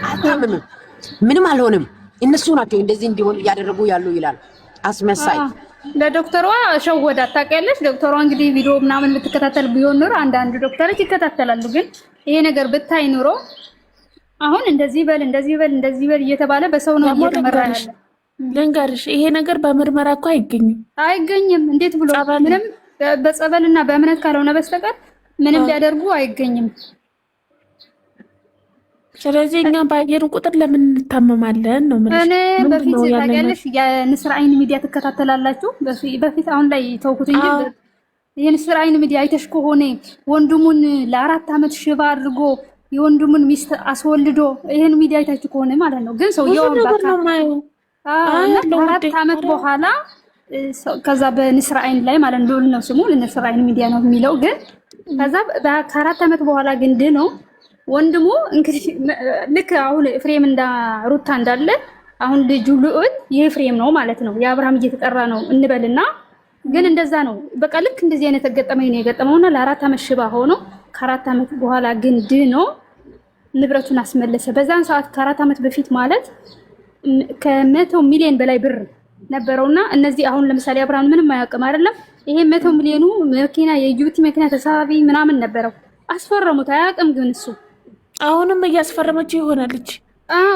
አልታመምም፣ ምንም አልሆንም። እነሱ ናቸው እንደዚህ እንዲሆን እያደረጉ ያሉ ይላል አስመሳይ። ለዶክተሯ ሸወዳት ታውቂያለሽ። ዶክተሯ እንግዲህ ቪዲዮ ምናምን የምትከታተል ቢሆን ኑሮ አንዳንድ ዶክተሮች ይከታተላሉ። ግን ይሄ ነገር ብታይ ኑሮ አሁን እንደዚህ በል እንደዚህ በል እንደዚህ በል እየተባለ በሰው ነው እየተመራ ያለ። ልንገርሽ ይሄ ነገር በምርመራ እኮ አይገኝም። እንዴት ብሎ ምንም በጸበልና በእምነት ካልሆነ በስተቀር ምንም ሊያደርጉ አይገኝም። ስለዚህ እኛ ባየርን ቁጥር ለምን እንታመማለን ነው ማለት ነው። እኔ በፊት ታውቂያለሽ የንስር አይን ሚዲያ ትከታተላላችሁ? በፊት አሁን ላይ ተውኩት እንጂ የንስር አይን ሚዲያ አይተሽ ከሆነ ወንድሙን ለ4 ዓመት ሽባ አድርጎ የወንድሙን ሚስት አስወልዶ ይሄን ሚዲያ አይታችሁ ከሆነ ማለት ነው። ግን ሰውየው ከ4 ዓመት በኋላ ከዛ በንስር አይን ላይ ማለት ነው ስሙ ንስር አይን ሚዲያ ነው የሚለው። ግን ከዛ ከ4 ዓመት በኋላ ግን ነው ወንድሙ እንግዲህ ልክ አሁን ፍሬም እንዳ ሩታ እንዳለ አሁን ልጁ ልዑል የፍሬም ነው ማለት ነው። የአብርሃም እየተጠራ ነው እንበልና ግን እንደዛ ነው። በቃ ልክ እንደዚህ አይነት ገጠመኝ ነው የገጠመውና ለ4 ዓመት ሽባ ሆኖ ከ4 ዓመት በኋላ ግን ነው ንብረቱን አስመለሰ። በዛን ሰዓት ከ4 ዓመት በፊት ማለት ከ100 ሚሊዮን በላይ ብር ነበረውና እነዚህ አሁን ለምሳሌ አብርሃም ምንም አያውቅም አይደለም። ይሄ 100 ሚሊዮኑ መኪና የጅቡቲ መኪና ተሳቢ ምናምን ነበረው። አስፈረሙት አያውቅም ግን እሱ አሁንም እያስፈረመችው ይሆናልች።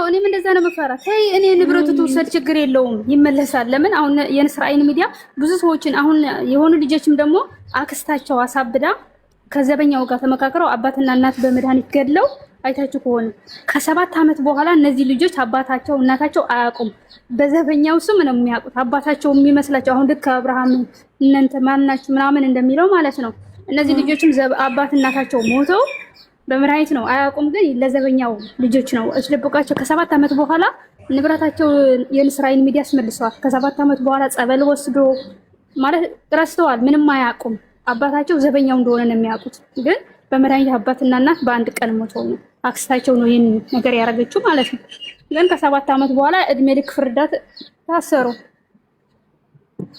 እኔም እንደዛ ነው መፈራ። ተይ እኔ ንብረቱ ተወሰድ ችግር የለውም ይመለሳል። ለምን አሁን የንስር አይን ሚዲያ ብዙ ሰዎችን አሁን የሆኑ ልጆችም ደግሞ አክስታቸው አሳብዳ ከዘበኛው ጋር ተመካክረው አባትና እናት በመድኃኒት ገድለው አይታችሁ ከሆነ ከ7 ዓመት በኋላ እነዚህ ልጆች አባታቸው እናታቸው አያውቁም። በዘበኛው ስም ነው የሚያውቁት አባታቸው የሚመስላቸው። አሁን ልክ አብርሃም እናንተ ማናችሁ ምናምን እንደሚለው ማለት ነው። እነዚህ ልጆችም አባት እናታቸው ሞተው በመድኃኒት ነው አያውቁም። ግን ለዘበኛው ልጆች ነው እስልብቃቸው። ከ7 ዓመት በኋላ ንብረታቸው የንስር አይን ሚዲያ አስመልሰዋል። ከ7 ዓመት በኋላ ጸበል ወስዶ ማለት ረስተዋል። ምንም አያውቁም። አባታቸው ዘበኛው እንደሆነ ነው የሚያውቁት። ግን በመድኃኒት አባትና እናት በአንድ ቀን ሞተው ነው አክስታቸው ነው ይሄን ነገር ያደረገችው ማለት ነው። ግን ከ7 ዓመት በኋላ እድሜ ልክ ፍርዳት ታሰሩ።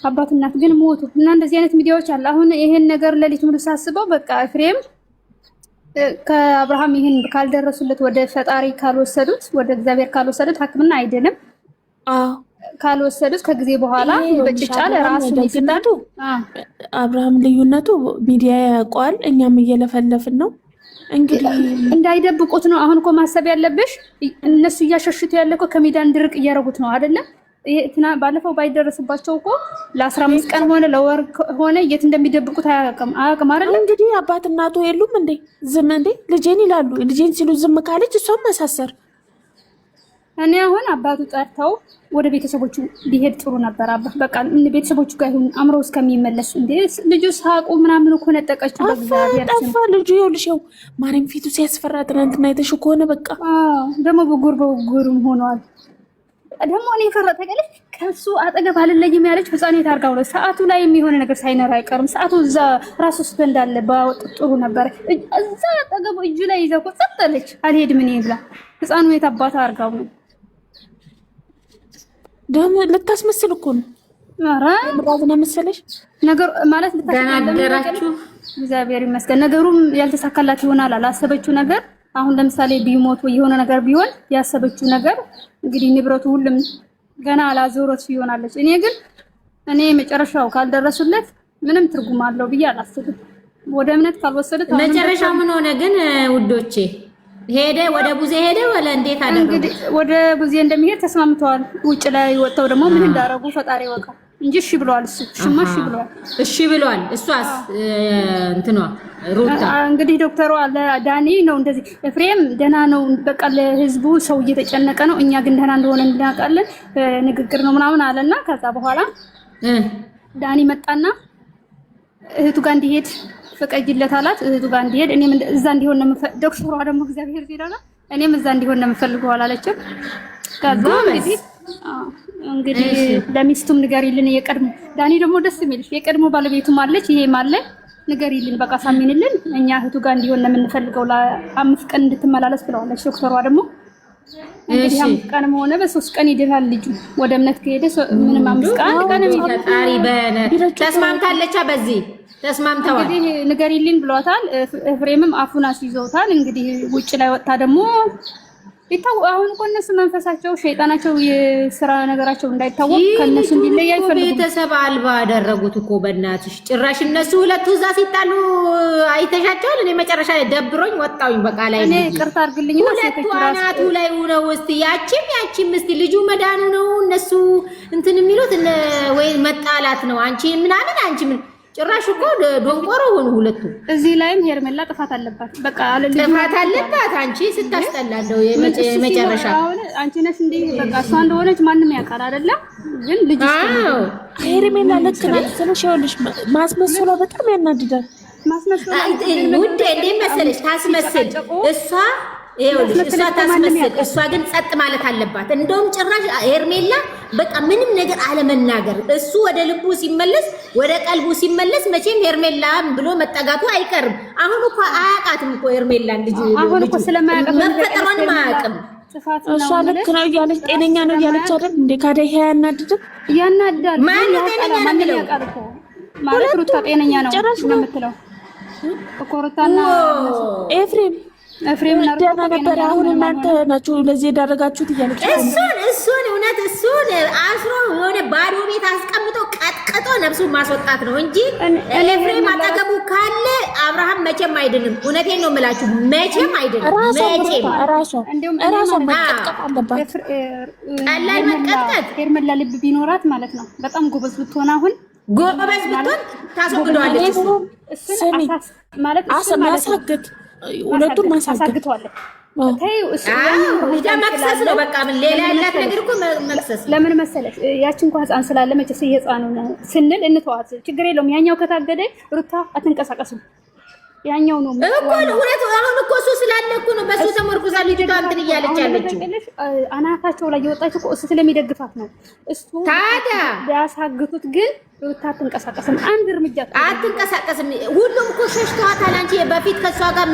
አባት እናት ግን ሞቱ። እና እንደዚህ አይነት ሚዲያዎች አለ። አሁን ይሄን ነገር ለሊት ሙሉ ሳስበው በቃ ፍሬም ከአብርሃም ይሄን ካልደረሱለት ወደ ፈጣሪ ካልወሰዱት ወደ እግዚአብሔር ካልወሰዱት ሕክምና አይደለም ካልወሰዱት ከጊዜ በኋላ በጭጫለ ራሱ ይስጣሉ። አብርሃም ልዩነቱ ሚዲያ ያውቀዋል። እኛም እየለፈለፍን ነው እንግዲህ እንዳይደብቁት ነው። አሁን እኮ ማሰብ ያለብሽ እነሱ እያሸሹት ያለኮ ከሚዲያ እንድርቅ እያረጉት ነው አይደለም። ባለፈው ባይደረስባቸው እኮ ለ15 ቀን ሆነ ለወር ሆነ የት እንደሚደብቁት አያውቅም አይደል? እንግዲህ አባት እናቱ የሉም እንዴ? ዝም እንዴ ልጄን ይላሉ። ልጄን ሲሉ ዝም ካለች እሷም ማሳሰር። እኔ አሁን አባቱ ጠርተው ወደ ቤተሰቦቹ ሊሄድ ጥሩ ነበር። በቃ ቤተሰቦቹ ጋር ይሁን አምሮ እስከሚመለስ እንዴ ልጁ ሳቁ ምናምን እኮ ነጠቀችው። በእግዚአብሔር ጠፋ ልጁ። ይኸውልሽው ማርያም ፊቱ ሲያስፈራ ትናንትና አይተሽ ከሆነ በቃ ደግሞ በጉርም ሆኗል። ደግሞ እኔ ፈራ ተቀለሽ ከሱ አጠገብ አልለይም ያለች ህፃን የታርጋው ነው። ሰዓቱ ላይ የሚሆነ ነገር ሳይነር አይቀርም። ሰዓቱ እዛ ራሱ ውስጥ እንዳለ ባወጥ ጥሩ ነበር። እዛ አጠገቡ እጁ ላይ ይዘው ቆጣለች አልሄድም እኔ ብላ ህፃኑ የታባታ አርጋው ነው። ደግሞ ልታስመስል እኮ ነው። ኧረ ምራዝና መሰለሽ ነገር ማለት ልታስመስል እግዚአብሔር ይመስገን። ነገሩም ያልተሳካላት ይሆናል አላሰበችው ነገር። አሁን ለምሳሌ ቢሞት ወይ የሆነ ነገር ቢሆን ያሰበችው ነገር እንግዲህ ንብረቱ ሁሉም ገና አላዞሮት ይሆናለች። እኔ መጨረሻው ካልደረሱለት ምንም ትርጉም አለው ብዬ አላስብም። ወደ እምነት ካልወሰዱት መጨረሻው ምን ሆነ ግን ውዶቼ? ሄደ ወደ ቡዜ ሄደ ወለ እንዴት አደረገ? እንግዲህ ወደ ቡዜ እንደሚሄድ ተስማምተዋል። ውጭ ላይ ወጣው ደግሞ ምን እንዳረጉ ፈጣሪ ያውቃል እንጂ እሺ ብለዋል። እሺ ብለዋል። እሺ ብለዋል። እሷስ እንትኗ ሩታ እንግዲህ ዶክተሩ አለ ዳኒ ነው እንደዚህ ፍሬም ደህና ነው በቃ ለህዝቡ ሰው እየተጨነቀ ነው። እኛ ግን ደህና እንደሆነ እናውቃለን ንግግር ነው ምናምን አለና ከዛ በኋላ ዳኒ መጣና እህቱ ጋር እንዲሄድ ፈቀጅለት አላት። እህቱ ጋር እንዲሄድ እኔም እዛ እንዲሆን ነው ዶክተሯ ደግሞ እግዚአብሔር ይላል እኔም እዛ እንዲሆን ነው የምፈልገው አላለችም። ከዛ እንግዲህ ለሚስቱም ንገሪልን የቀድሞ ዳኒ ደግሞ ደስ የሚልሽ የቀድሞ ባለቤቱም አለች ይሄም አለ ንገሪልን በቃ ሳሚንልን እኛ እህቱ ጋር እንዲሆን ነው የምንፈልገው ለ5 ቀን እንድትመላለስ ብለዋለች ዶክተሯ ደግሞ እንግዲህ 5 ቀን ሆነ በ3 ቀን ይደላል ልጁ ወደ እምነት ከሄደ ምንም 5 ቀን ፈጣሪ በለ ተስማምታለች። በዚህ ተስማምተዋል። እንግዲህ ንገሪልኝ ብሏታል። ኤፍሬምም አፉን አስይዘውታል። እንግዲህ ውጭ ላይ ወጣ ደግሞ አሁን እኮ እነሱ መንፈሳቸው ሸይጣናቸው የስራ ነገራቸው እንዳይታወቅ ከነሱ እንዲለይ አይፈልጉም። ቤተሰብ አልባ አደረጉት እኮ በእናትሽ። ጭራሽ እነሱ ሁለቱ እዛ ሲጣሉ አይተሻቸዋል። እኔ መጨረሻ ላይ ደብሮኝ ወጣሁኝ። በቃ ላይ እኔ ቅርታ አድርግልኝ ነው ሁለቱ አናቱ ላይ ሆነው እስቲ ያቺም እስቲ ልጁ መዳኑ ነው እነሱ እንትን የሚሉት ወይ መጣላት ነው። አንቺ ምናምን አንቺ ምን ጭራሽ እኮ ዶንቆሮ ሆኑ ሁለቱ። እዚህ ላይም ሄርሜላ ጥፋት አለባት። በቃ ጥፋት አለባት። አንቺ ስታስጠላለው የመጨረሻ አንቺ ነሽ እንዴ? በቃ እሷ እንደሆነች ማንም ያውቃል አይደለ? ግን ልጅ ሄርሜላ ልክ ናት ስልሽ ይኸውልሽ ማስመሰሏ በጣም ያናድዳል። ማስመሰሏ ውዴ እንዴ መሰለሽ ታስመስል እሷ ይኸውልሽ እሷ ታስመስል፣ እሷ ግን ጸጥ ማለት አለባት። እንደውም ጭራሽ ሄርሜላ በቃ ምንም ነገር አለመናገር፣ እሱ ወደ ልቡ ሲመለስ ወደ ቀልቡ ሲመለስ መቼም ሄርሜላ ብሎ መጠጋቱ አይቀርም። አሁን እኮ አያውቃትም እኮ ሄርሜላ ልጅ አሁን እኮ ስለማያውቃት መፈጠሯን አያውቅም። እሷ ልክ ነው እያለች ጤነኛ ነው እያለች አይደል እንዴ? ካደ ይሄ ያናድድም ያናዳል። ማን ጤነኛ ነው የሚለው ማለት ሩታ ጤነኛ ነው የምትለው እኮ ሩታና ኤፍሬም ደህና ነበር። አሁን እናንተ ናችሁ ለዚህ የዳረጋችሁት እያለች እሱን እውነት እሱን አስሮ የሆነ ባዶ ቤት አስቀምጦ ቀጥቅጦ ነፍሱን ማስወጣት ነው እንጂ ኤፍሬም አጠገቡ ካለ አብርሃም መቼም አይድንም። እውነቴን ነው የምላችሁ፣ መቼም አይድንም። መቼም እራሷ መቀጥቀጥ አለባት። ቀላል መቀጥቀጥ ሄርሜላ ልብ ቢኖራት ማለት ነው በጣም ጎበዝ ብትሆን አሁን ጎበዝ ብትሆን ታስወግደዋለች። እሱን ማለት ማሳገት ሁለቱም ማሳገቷለች። መክሰስ ነው በቃ። ምን ሌላ ያላት ነገር እኮ መክሰስ። ለምን መሰለሽ ያቺ እንኳን ህፃን ስላለ መቼስ የህፃኑ ስንል እንተዋት፣ ችግር የለውም። ያኛው ከታገደ ሩታ አትንቀሳቀስም። ያኛው ነው እኮ ሁለት። አሁን እኮ እሱ ስላለ እኮ ነው በሱ ተመርኩዛ ልጅቷ እንትን እያለች ያለችው። አናታቸው ላይ የወጣች እኮ እሱ ስለሚደግፋት ነው። እሱ ታዲያ ቢያሳግቱት ግን ሩታ አትንቀሳቀስም። አንድ እርምጃ አትንቀሳቀስም። ሁሉም እኮ ሸሽተዋታል። አንቺ በፊት ከሷ ጋር